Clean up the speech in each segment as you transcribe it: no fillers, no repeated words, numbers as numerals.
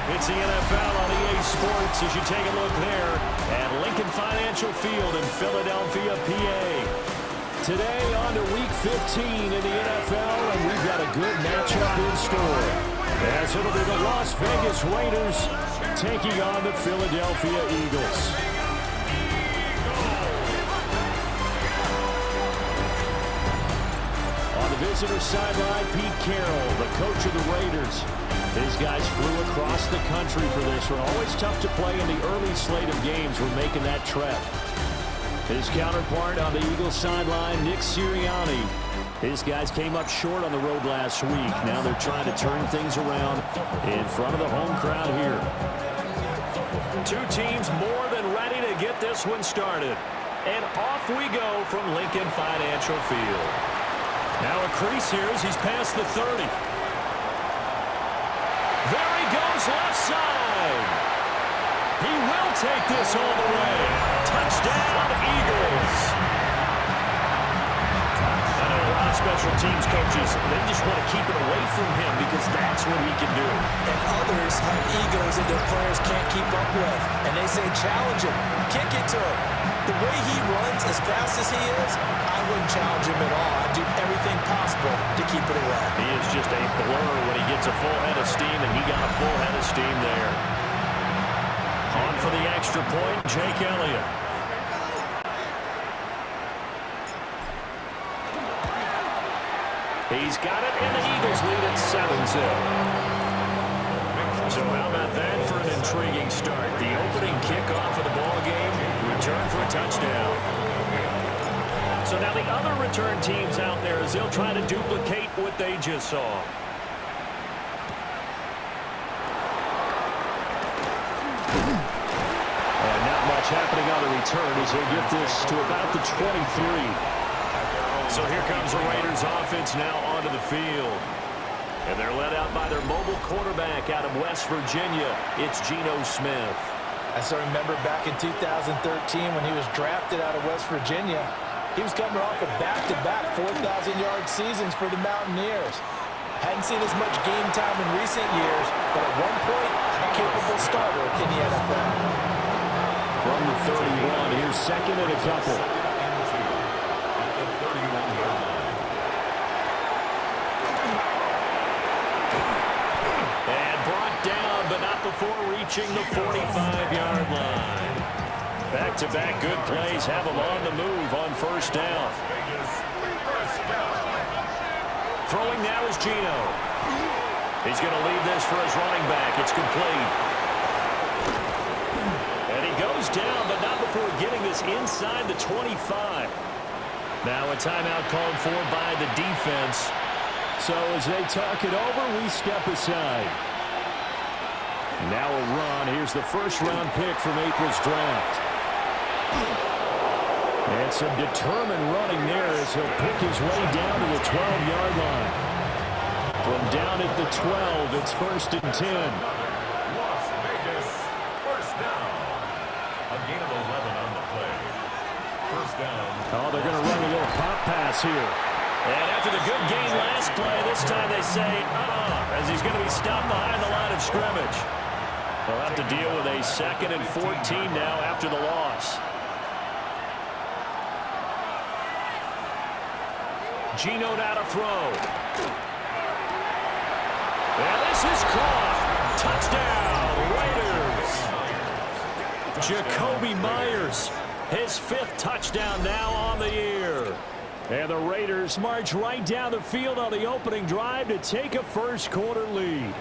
It's the NFL on EA Sports as you take a look there at Lincoln Financial Field in Philadelphia, PA. Today on to Week 15 in the NFL, and we've got a good matchup in store. As it'll be the Las Vegas Raiders taking on the Philadelphia Eagles. On the visitor sideline, Pete Carroll, the coach of the Raiders. These guys flew across the country for this one. Always tough to play in the early slate of games. We're making that trek. His counterpart on the Eagles sideline, Nick Sirianni. His guys came up short on the road last week. Now they're trying to turn things around in front of the home crowd here. Two teams more than ready to get this one started. And off we go from Lincoln Financial Field. Now a crease here as he's past the 30. There he goes, left side. He will take this all the way. Touchdown, Eagles. I know a lot of special teams coaches, they just want to keep it away from him because that's what he can do. And others have egos that their players can't keep up with. And they say, challenge him, kick it to him. The way he runs, as fast as he is, I wouldn't challenge him at all. I'd do everything possible to keep it away. He is just a blur when he gets a full head of steam, and he got a full head of steam there. On for the extra point, Jake Elliott. He's got it, and the Eagles lead at 7-0. So how about that for an intriguing start? The opening kickoff of the ball game, return for a touchdown. So now the other return teams out there as they'll try to duplicate what they just saw. And not much happening on the return as they get this to about the 23. So here comes the Raiders offense now onto the field. And they're led out by their mobile quarterback out of West Virginia. It's Geno Smith. I still remember back in 2013 when he was drafted out of West Virginia. He was coming off of back-to-back 4,000-yard seasons for the Mountaineers. Hadn't seen as much game time in recent years, but at one point, a capable starter in the NFL. From the 31, here's second and a couple. But not before reaching the 45-yard line. Back-to-back good plays have him on the move on first down. Throwing now is Geno. He's going to leave this for his running back. It's complete. And he goes down, but not before getting this inside the 25. Now a timeout called for by the defense. So as they talk it over, we step aside. Now a run. Here's the first-round pick from April's draft. And some determined running there as he'll pick his way down to the 12-yard line. From down at the 12, it's 1st and 10. Las Vegas, first down. A gain of 11 on the play. First down. Oh, they're going to run a little pop pass here. And after the good gain last play, this time they say, as he's going to be stopped behind the line of scrimmage. They'll have to deal with a 2nd and 14 now after the loss. Geno now to throw. And this is caught. Touchdown, Raiders. Jacoby Myers, his 5th touchdown now on the year. And the Raiders march right down the field on the opening drive to take a first-quarter lead.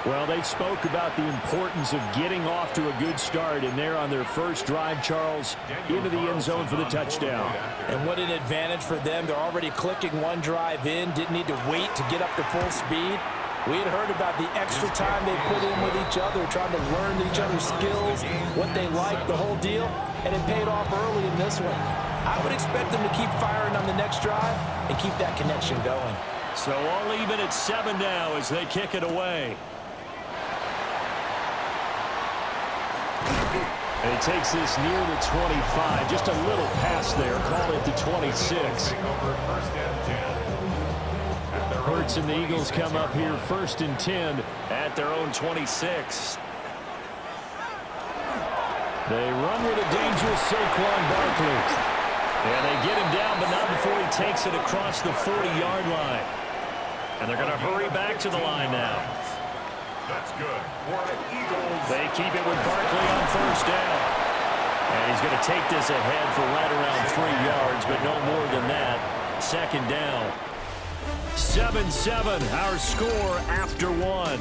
Well, they spoke about the importance of getting off to a good start, and they're on their first drive, Charles, into the end zone for the touchdown. And what an advantage for them. They're already clicking one drive in, didn't need to wait to get up to full speed. We had heard about the extra time they put in with each other, trying to learn each other's skills, what they like, the whole deal, and it paid off early in this one. I would expect them to keep firing on the next drive and keep that connection going. So all even at 7 now as they kick it away. And he takes this near the 25. Just a little pass there. Call it the 26. Hurts and the Eagles come up here 1st and 10 at at their own 26. They run with a dangerous Saquon Barkley. And they get him down, but not before he takes it across the 40-yard line. And they're going to hurry back to the line now. That's good for the Eagles. They keep it with Barkley on first down. And he's going to take this ahead for right around 3 yards, but no more than that. Second down. 7-7, our score after 1.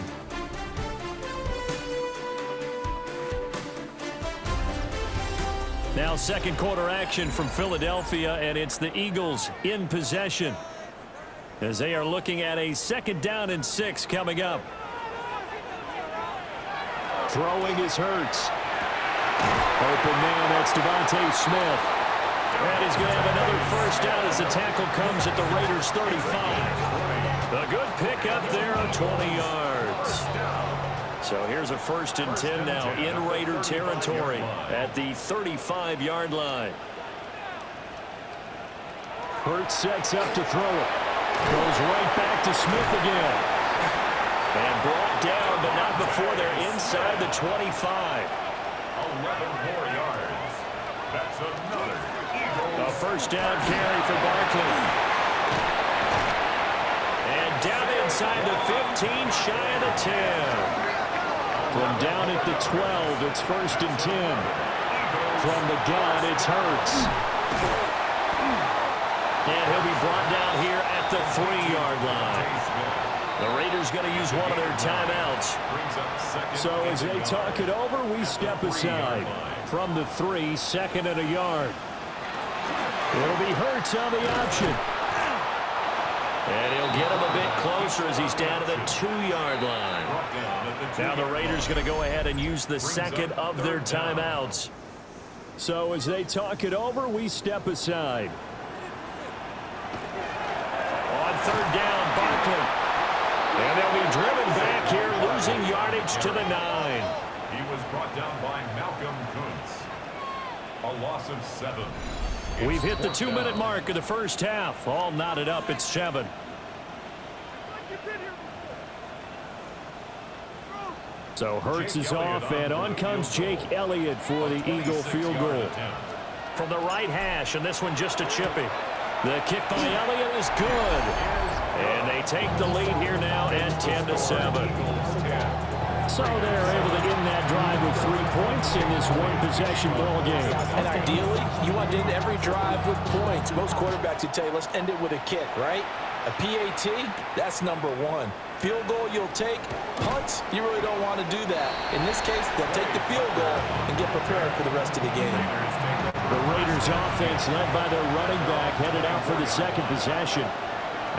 Now second quarter action from Philadelphia, and it's the Eagles in possession as they are looking at a 2nd down and 6 coming up. Throwing is Hurts. Open man, that's Devontae Smith. And he's going to have another first down as the tackle comes at the Raiders' 35. A good pickup there, 20 yards. So here's a 1st and 10 now in Raider territory at the 35-yard line. Hurts sets up to throw it. Goes right back to Smith again. And brought down, but not before they're inside the 25. 11 more yards. That's another Eagles. A first down carry for Barkley. And down inside the 15, shy of the 10. From down at the 12, it's 1st and 10. From the gun, it's Hurts. And he'll be brought down here at the 3-yard line. The Raiders going to use one of their timeouts. So as they talk it over, we step aside. From the 3, 2nd and a yard. It'll be Hurts on the option. And he'll get him a bit closer as he's down to the 2-yard line. Now the Raiders going to go ahead and use the 2nd of their timeouts. So as they talk it over, we step aside. On 3rd down, Barkley. And they'll be driven back here, losing yardage to the 9. He was brought down by Malcolm Kuntz. A loss of 7. We've hit the 2-minute mark of the first half. All knotted up at 7. So Hurts is off, and on comes Jake Elliott for the Eagle field goal. From the right hash, and this one just a chippy. The kick by Elliott is good. And they take the lead here now at 10-7. So they're able to end that drive with 3 points in this one-possession ball game. And ideally, you want to end every drive with points. Most quarterbacks would tell you, let's end it with a kick, right? A PAT, that's number 1. Field goal you'll take. Punts, you really don't want to do that. In this case, they'll take the field goal and get prepared for the rest of the game. The Raiders offense led by their running back headed out for the 2nd possession.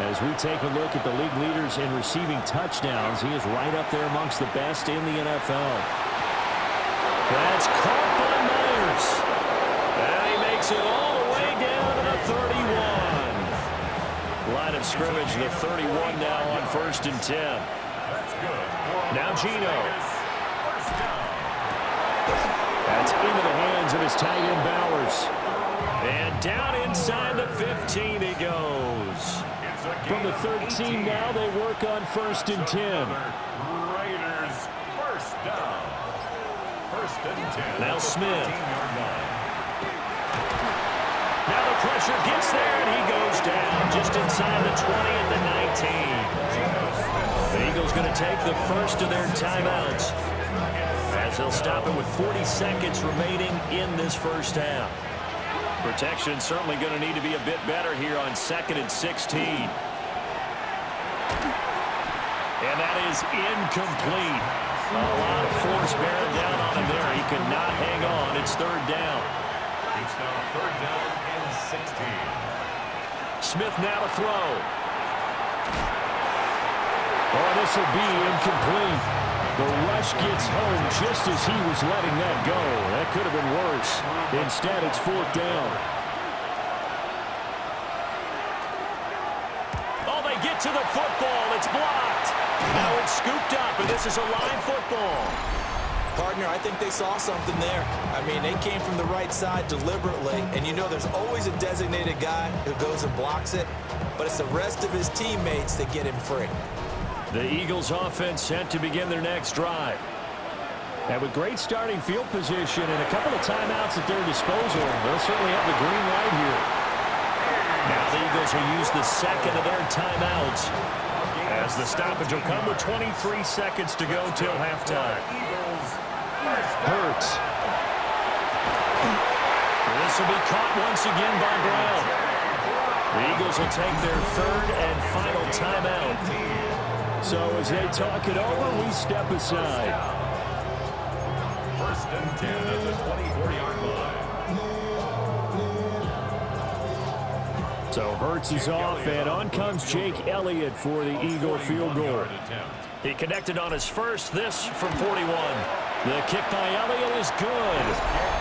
As we take a look at the league leaders in receiving touchdowns, he is right up there amongst the best in the NFL. That's caught by Myers. And he makes it all the way down to the 31. Line of scrimmage, the 31 now on 1st and 10. Now Geno. That's into the hands of his tight end Bowers. And down inside the 15 he goes. From the 13 now, they work on 1st and 10. Raiders first down. 1st and 10. Now Smith. Now the pressure gets there, and he goes down just inside the 20 at the 19. The Eagles going to take the first of their timeouts as they'll stop it with 40 seconds remaining in this first half. Protection certainly going to need to be a bit better here on 2nd and 16. And that is incomplete. A lot of force bearing down on him there. He could not hang on. It's 3rd down. It's now 3rd down and 16. Smith now to throw. Oh, this will be incomplete. The rush gets home just as he was letting that go. That could have been worse. Instead, it's 4th down. Oh, they get to the football. It's blocked. Now it's scooped up, and this is a live football. Partner, I think they saw something there. I mean, they came from the right side deliberately, and you know there's always a designated guy who goes and blocks it, but it's the rest of his teammates that get him free. The Eagles offense set to begin their next drive. And with great starting field position and a couple of timeouts at their disposal, they'll certainly have the green light here. Now the Eagles will use the second of their timeouts, as the stoppage will come with 23 seconds to go till halftime. Hurts. This will be caught once again by Brown. The Eagles will take their third and final timeout. So as they talk it over, we step aside. First and 10 at the 24-yard line. So Hurts is off, and on comes Jake Elliott for the Eagle field goal. He connected on his first, this from 41. The kick by Elliott is good.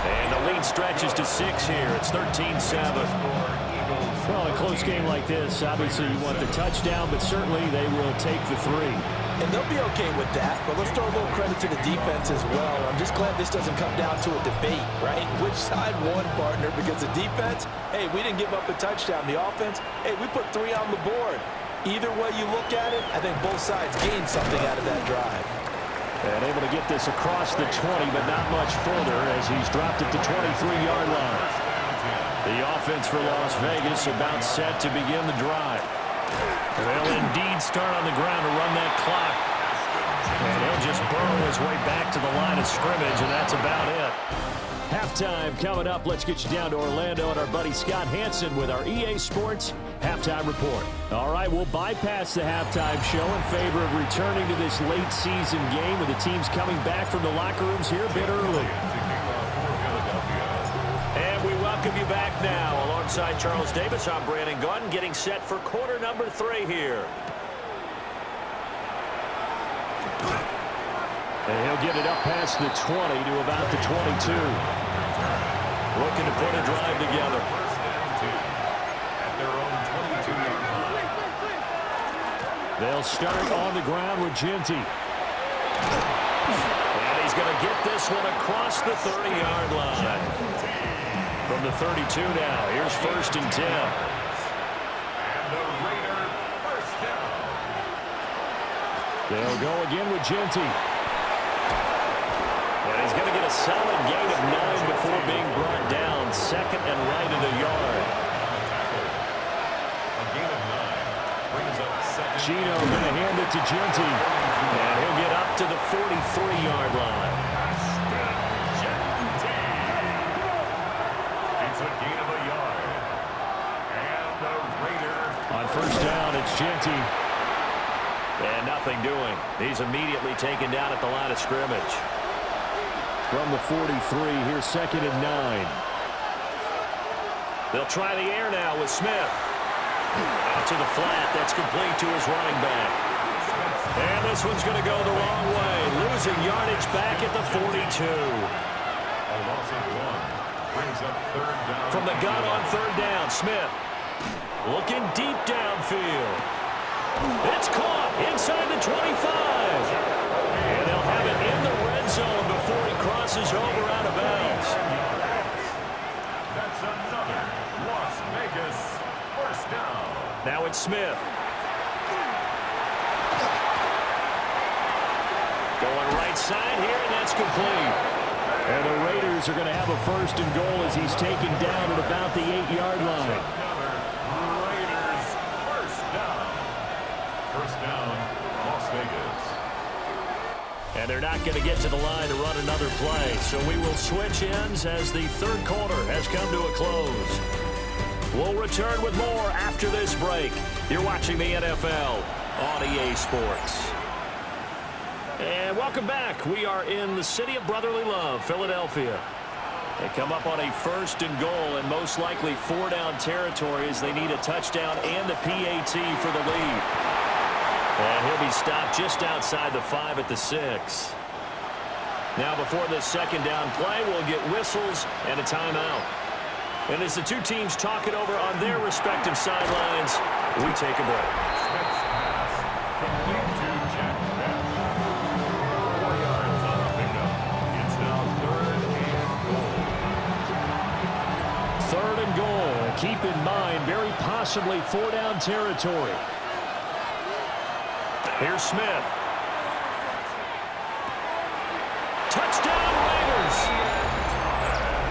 And the lead stretches to 6 here. It's 13-7. Well, a close game like this, obviously you want the touchdown, but certainly they will take the 3. And they'll be okay with that, but let's throw a little credit to the defense as well. I'm just glad this doesn't come down to a debate, right? Which side won, partner? Because the defense, hey, we didn't give up a touchdown. The offense, hey, we put 3 on the board. Either way you look at it, I think both sides gained something out of that drive. And able to get this across the 20, but not much further as he's dropped it to 23-yard line. The offense for Las Vegas about set to begin the drive. They'll indeed start on the ground to run that clock. And he'll just burrow his way back to the line of scrimmage, and that's about it. Halftime coming up. Let's get you down to Orlando and our buddy Scott Hansen with our EA Sports Halftime Report. All right, we'll bypass the halftime show in favor of returning to this late season game with the teams coming back from the locker rooms here a bit early. And we welcome you back now. Alongside Charles Davis, I'm Brandon Gunn, getting set for quarter number 3 here. And he'll get it up past the 20 to about the 22. Looking to put a drive together. First and 2 at their own 22-yard line. They'll start on the ground with Ginty. And he's going to get this one across the 30-yard line. From the 32 now, here's first and 10. And the Raider first down. They'll go again with Ginty. And he's going to get a solid gain of 9 before being brought down. Second and right at a yard. A gain of 9 brings up second. Chino going to hand it to Ginty. And he'll get up to the 43-yard line. It's a gain of a yard. And the Raider. On first down, it's Ginty. And nothing doing. He's immediately taken down at the line of scrimmage. From the 43, here's second and 9. They'll try the air now with Smith. Out to the flat. That's complete to his running back. And this one's going to go the wrong way. Losing yardage back at the 42. A loss of 1 brings up third down. From the gun on third down, Smith looking deep downfield. It's caught inside the 25. And they'll have it in the red zone before he crosses over out of bounds. That's another Las Vegas first down. Now it's Smith. Going right side here, and that's complete. And the Raiders are going to have a first and goal as he's taken down at about the 8-yard line. Another Raiders first down. First down, Las Vegas. And they're not going to get to the line to run another play. So we will switch ends as the third quarter has come to a close. We'll return with more after this break. You're watching the NFL on EA Sports. And welcome back. We are in the city of brotherly love, Philadelphia. They come up on a first and goal and most likely 4-down territory as they need a touchdown and the PAT for the lead. And he'll be stopped just outside the 5 at the 6. Now before this second down play, we'll get whistles and a timeout. And as the two teams talk it over on their respective sidelines, we take a break. Smith's pass complete to Jack Bell. 4 yards on the pickup. It's now third and goal. Third and goal. Keep in mind, very possibly 4-down territory. Here's Smith. Touchdown, Raiders.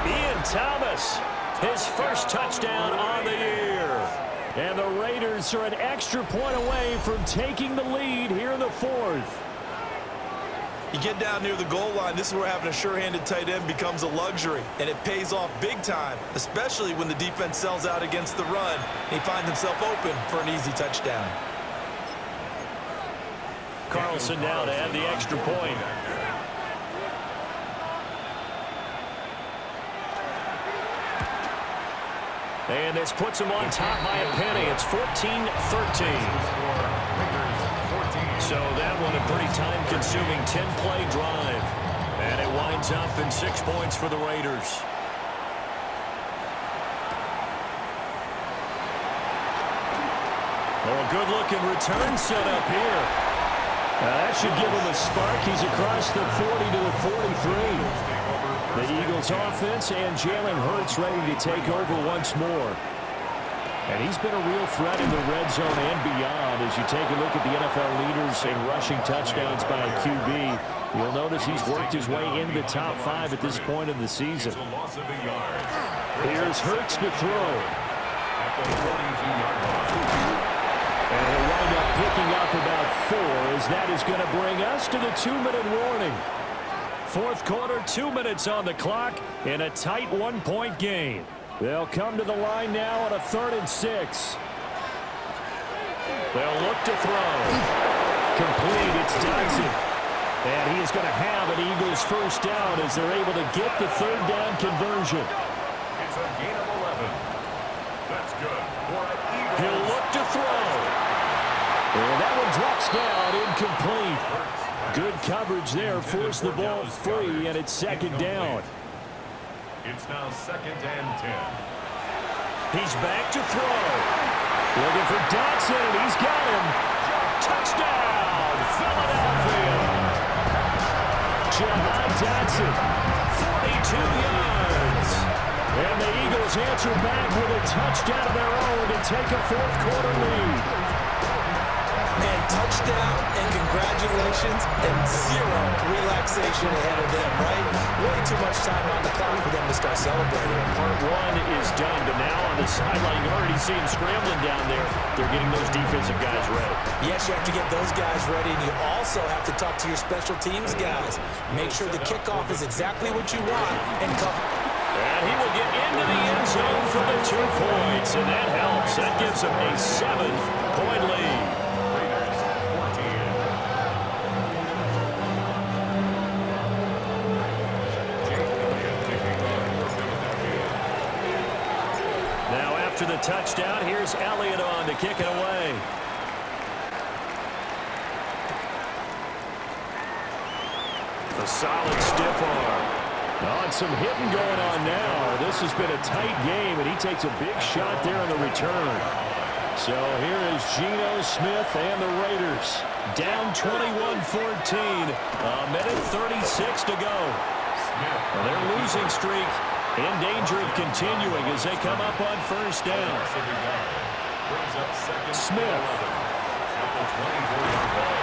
Ian Thomas, his first touchdown on the year. And the Raiders are an extra point away from taking the lead here in the fourth. You get down near the goal line, this is where having a sure-handed tight end becomes a luxury, and it pays off big time, especially when the defense sells out against the run. He finds himself open for an easy touchdown. Carlson now to add the extra point. And this puts him on top by a penny. It's 14-13. So that one a pretty time-consuming 10-play drive. And it winds up in 6 points for the Raiders. Oh, a good-looking return set up here. That should give him a spark. He's across the 40 to the 43. The Eagles offense and Jalen Hurts ready to take over once more. And he's been a real threat in the red zone and beyond. As you take a look at the NFL leaders in rushing touchdowns by a QB, you'll notice he's worked his way into the top 5 at this point in the season. Here's Hurts to throw. And he'll wind up picking up about 4, as that is going to bring us to the 2-minute warning. Fourth quarter, 2 minutes on the clock in a tight 1-point game. They'll come to the line now on a 3rd and 6. They'll look to throw. Complete, it's Dodson. And he is going to have an Eagles first down as they're able to get the 3rd down conversion. It's a gain of 11. That's good for an Eagles. He'll look to throw. And that one drops down, incomplete. Good coverage there, forced the ball free, and it's 2nd down. It's now 2nd and 10. He's back to throw. Looking for Dodson, and he's got him. Touchdown, Philadelphia. Jahan Dodson, 42 yards. And the Eagles answer back with a touchdown of their own to take a fourth quarter lead. And touchdown and congratulations and zero relaxation ahead of them, right? Way too much time on the clock for them to start celebrating. Part 1 is done, but now on the sideline, you already see him scrambling down there. They're getting those defensive guys ready. Yes, you have to get those guys ready, and you also have to talk to your special teams guys. Make sure the kickoff is exactly what you want and cover. And he will get into the end zone for the 2 points, and that helps. That gives him a 7-point lead. To the touchdown, here's Elliott on to kick it away. A solid stiff arm. On some hitting going on now. This has been a tight game, and he takes a big shot there on the return. So here is Geno Smith and the Raiders. Down 21-14. A minute 36 to go. Well, their losing streak in danger of continuing as they come up on first down. Smith.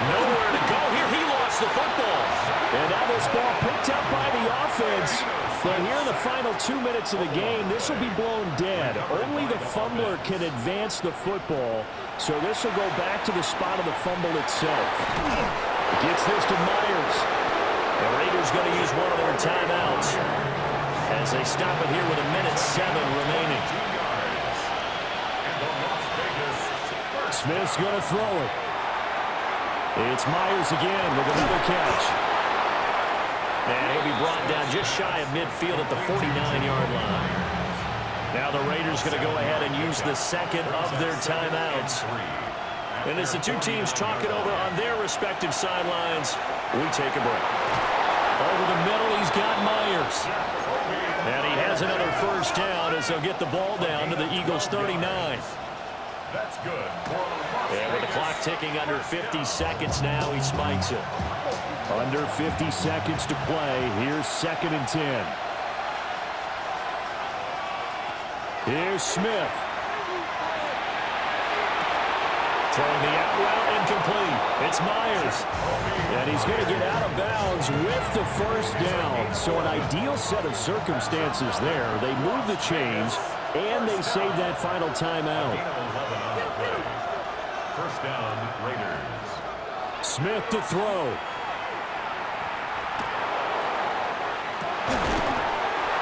Nowhere to go here. He lost the football. And now this ball picked up by the offense. But here in the final 2 minutes of the game, this will be blown dead. Only the fumbler can advance the football. So this will go back to the spot of the fumble itself. Gets this to Myers. The Raiders going to use one of their timeouts as they stop it here with a minute 7 remaining. Smith's going to throw it. It's Myers again with another catch. And he'll be brought down just shy of midfield at the 49-yard line. Now the Raiders going to go ahead and use the second of their timeouts. And as the two teams talk it over on their respective sidelines, we take a break. Over the middle, he's got Myers. And he has another first down as they'll get the ball down to the Eagles' 39. That's good. And with the clock ticking under 50 seconds now, he spikes it. Under 50 seconds to play. Here's 2nd and 10. Here's Smith. Throwing the out route incomplete. It's Myers. And he's going to get out of bounds with the first down. So an ideal set of circumstances there. They move the chains, and they save that final timeout. First down, Raiders. Smith to throw.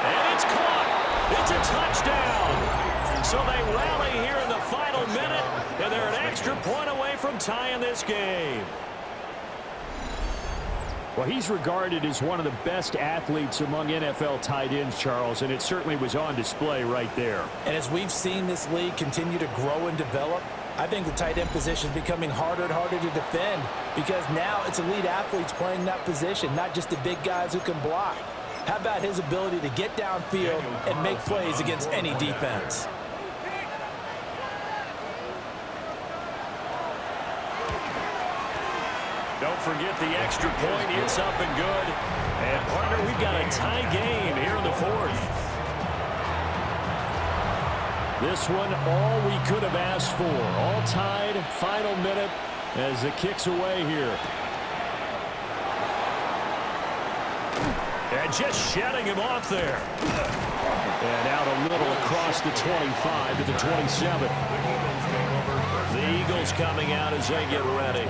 And it's caught. It's a touchdown. So they rally here in the final minute, and they're an extra point away from tying this game. Well, he's regarded as one of the best athletes among NFL tight ends, Charles, and it certainly was on display right there. And as we've seen this league continue to grow and develop, I think the tight end position is becoming harder and harder to defend because now it's elite athletes playing that position, not just the big guys who can block. How about his ability to get downfield and make plays against any defense? Don't forget the extra point. It's up and good. And, partner, we've got a tie game here in the fourth. This one, all we could have asked for. All tied, final minute as it kicks away here. And just shedding him off there. And out a little across the 25 to the 27. The Eagles coming out as they get ready.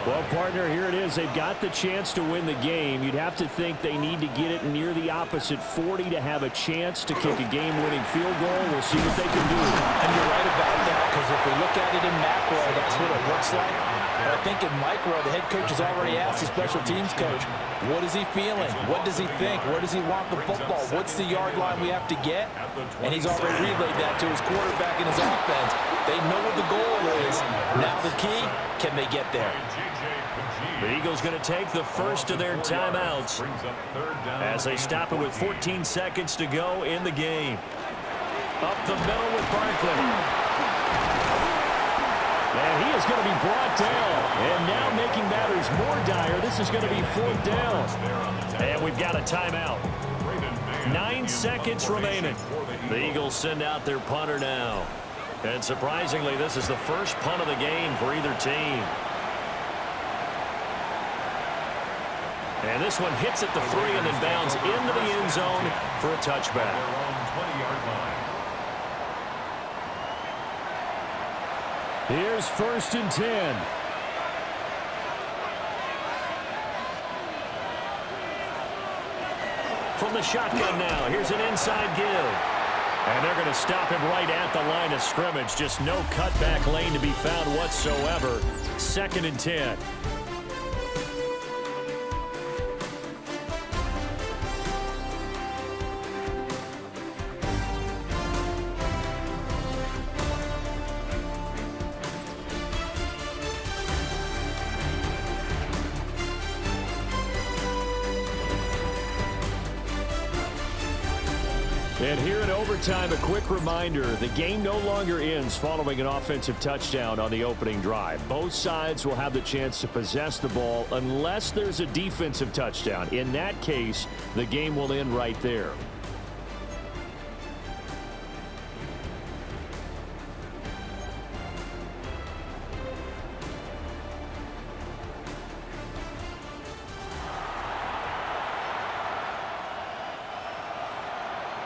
Well, partner, here it is. They've got the chance to win the game. You'd have to think they need to get it near the opposite 40 to have a chance to kick a game-winning field goal. We'll see what they can do. And you're right about that, because if we look at it in macro, that's what it looks like. But I think in micro, the head coach has already asked the special teams coach, what is he feeling? What does he think? Where does he want the football? What's the yard line we have to get? And he's already relayed that to his quarterback and his offense. They know what the goal is. Now the key, can they get there? The Eagles going to take the first of their timeouts as they stop it with 14 seconds to go in the game. Up the middle with Barkley. And he is going to be brought down. And now making matters more dire, this is going to be fourth down. And we've got a timeout. 9 seconds remaining. The Eagles send out their punter now. And surprisingly, this is the first punt of the game for either team. And this one hits at the 3 and then bounds into the end zone for a touchback. Here's 1st and 10. From the shotgun now, here's an inside give. And they're going to stop him right at the line of scrimmage. Just no cutback lane to be found whatsoever. 2nd and 10. And here in overtime, a quick reminder, the game no longer ends following an offensive touchdown on the opening drive. Both sides will have the chance to possess the ball unless there's a defensive touchdown. In that case, the game will end right there.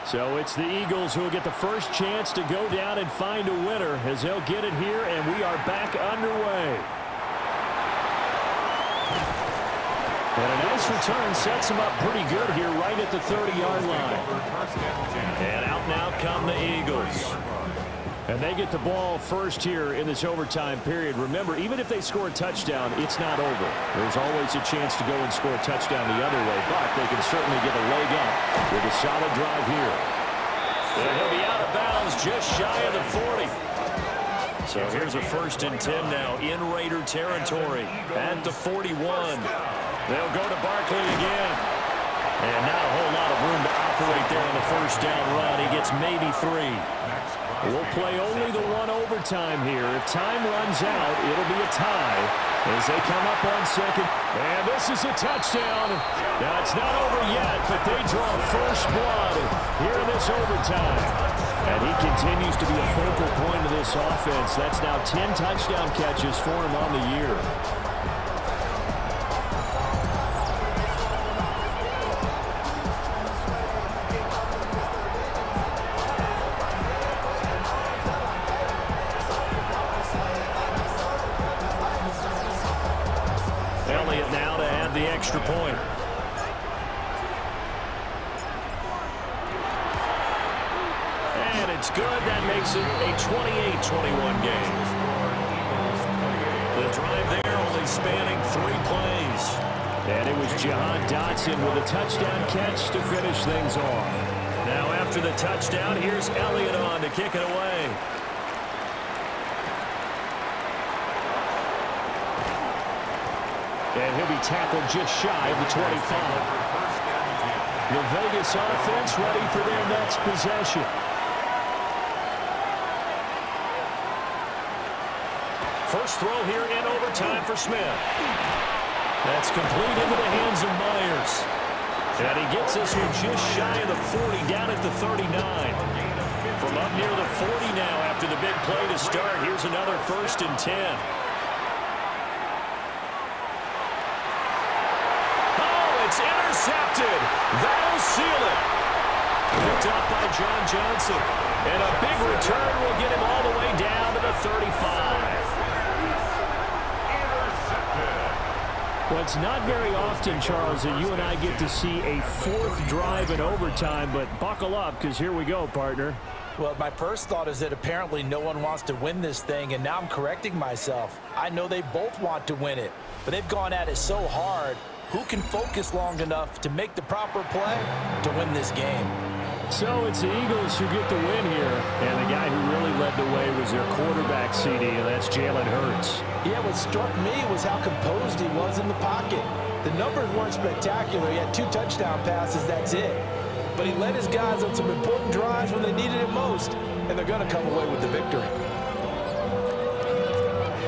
So it's the Eagles who will get the first chance to go down and find a winner as they'll get it here, and we are back underway. And a nice return sets them up pretty good here right at the 30-yard line. And out now come the Eagles. And they get the ball first here in this overtime period. Remember, even if they score a touchdown, it's not over. There's always a chance to go and score a touchdown the other way, but they can certainly get a leg up with a solid drive here. And he'll be out of bounds just shy of the 40. So here's a 1st and 10 now in Raider territory at the 41. They'll go to Barkley again. And not a whole lot of room to operate there on the first down run. He gets maybe 3. We'll play only the one overtime here. If time runs out, it'll be a tie as they come up on second. And this is a touchdown. Now, it's not over yet, but they draw first blood here in this overtime. And he continues to be a focal point of this offense. That's now 10 touchdown catches for him on the year. extra point. And it's good. That makes it a 28-21 game. The drive there only spanning 3 plays. And it was Jahan Dotson with a touchdown catch to finish things off. Now after the touchdown, here's Elliott on to kick it away. And he'll be tackled just shy of the 25. The Vegas offense ready for their next possession. First throw here in overtime for Smith. That's complete into the hands of Myers. And he gets this one just shy of the 40, down at the 39. From up near the 40 now after the big play to start. Here's another 1st and 10. It's intercepted. That'll seal it. Picked up by John Johnson. And a big return will get him all the way down to the 35. Well, it's not very often, Charles, that you and I get to see a 4th drive in overtime, but buckle up because here we go, partner. Well, my first thought is that apparently no one wants to win this thing, and now I'm correcting myself. I know they both want to win it, but they've gone at it so hard. Who can focus long enough to make the proper play to win this game? So it's the Eagles who get the win here, and the guy who really led the way was their quarterback, CD, and that's Jalen Hurts. Yeah, what struck me was how composed he was in the pocket. The numbers weren't spectacular. He had 2 touchdown passes, that's it. But he led his guys on some important drives when they needed it most, and they're going to come away with the victory.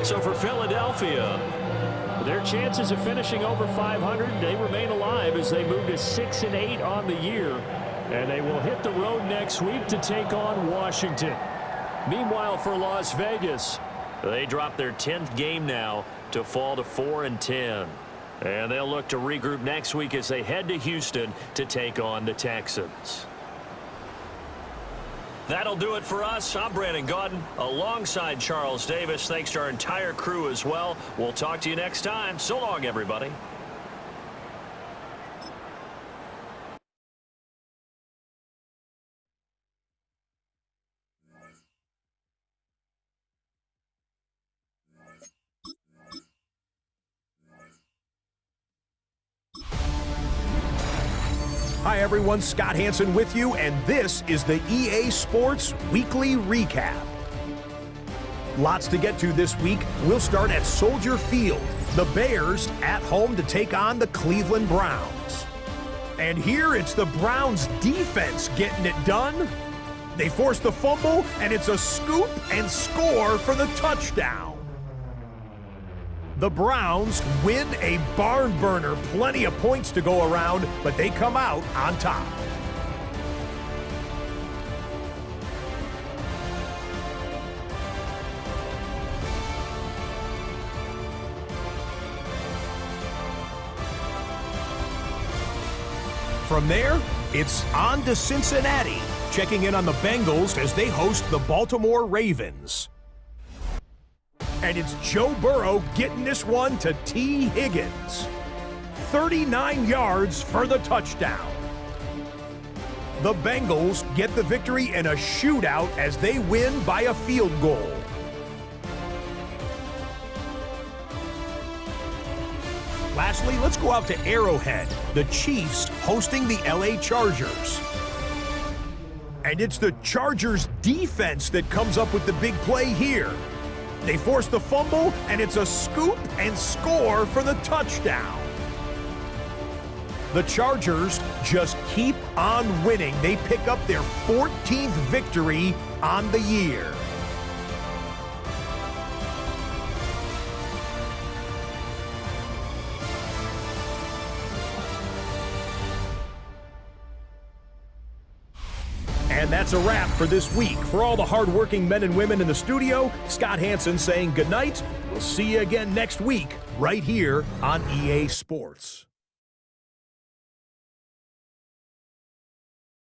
So for Philadelphia, their chances of finishing over 500, they remain alive as they move to 6-8 on the year. And they will hit the road next week to take on Washington. Meanwhile, for Las Vegas, they drop their 10th game now to fall to 4-10. And they'll look to regroup next week as they head to Houston to take on the Texans. That'll do it for us. I'm Brandon Gaudin alongside Charles Davis. Thanks to our entire crew as well. We'll talk to you next time. So long, everybody. Hi everyone, Scott Hanson with you, and this is the EA Sports Weekly Recap. Lots to get to this week. We'll start at Soldier Field. The Bears at home to take on the Cleveland Browns. And here it's the Browns defense getting it done. They force the fumble, and it's a scoop and score for the touchdown. The Browns win a barn burner, plenty of points to go around, but they come out on top. From there, it's on to Cincinnati, checking in on the Bengals as they host the Baltimore Ravens. And it's Joe Burrow getting this one to T. Higgins. 39 yards for the touchdown. The Bengals get the victory in a shootout as they win by a field goal. Lastly, let's go out to Arrowhead, the Chiefs hosting the LA Chargers. And it's the Chargers defense that comes up with the big play here. They force the fumble, and it's a scoop and score for the touchdown. The Chargers just keep on winning. They pick up their 14th victory on the year. And that's a wrap for this week. For all the hardworking men and women in the studio, Scott Hanson saying goodnight. We'll see you again next week right here on EA Sports.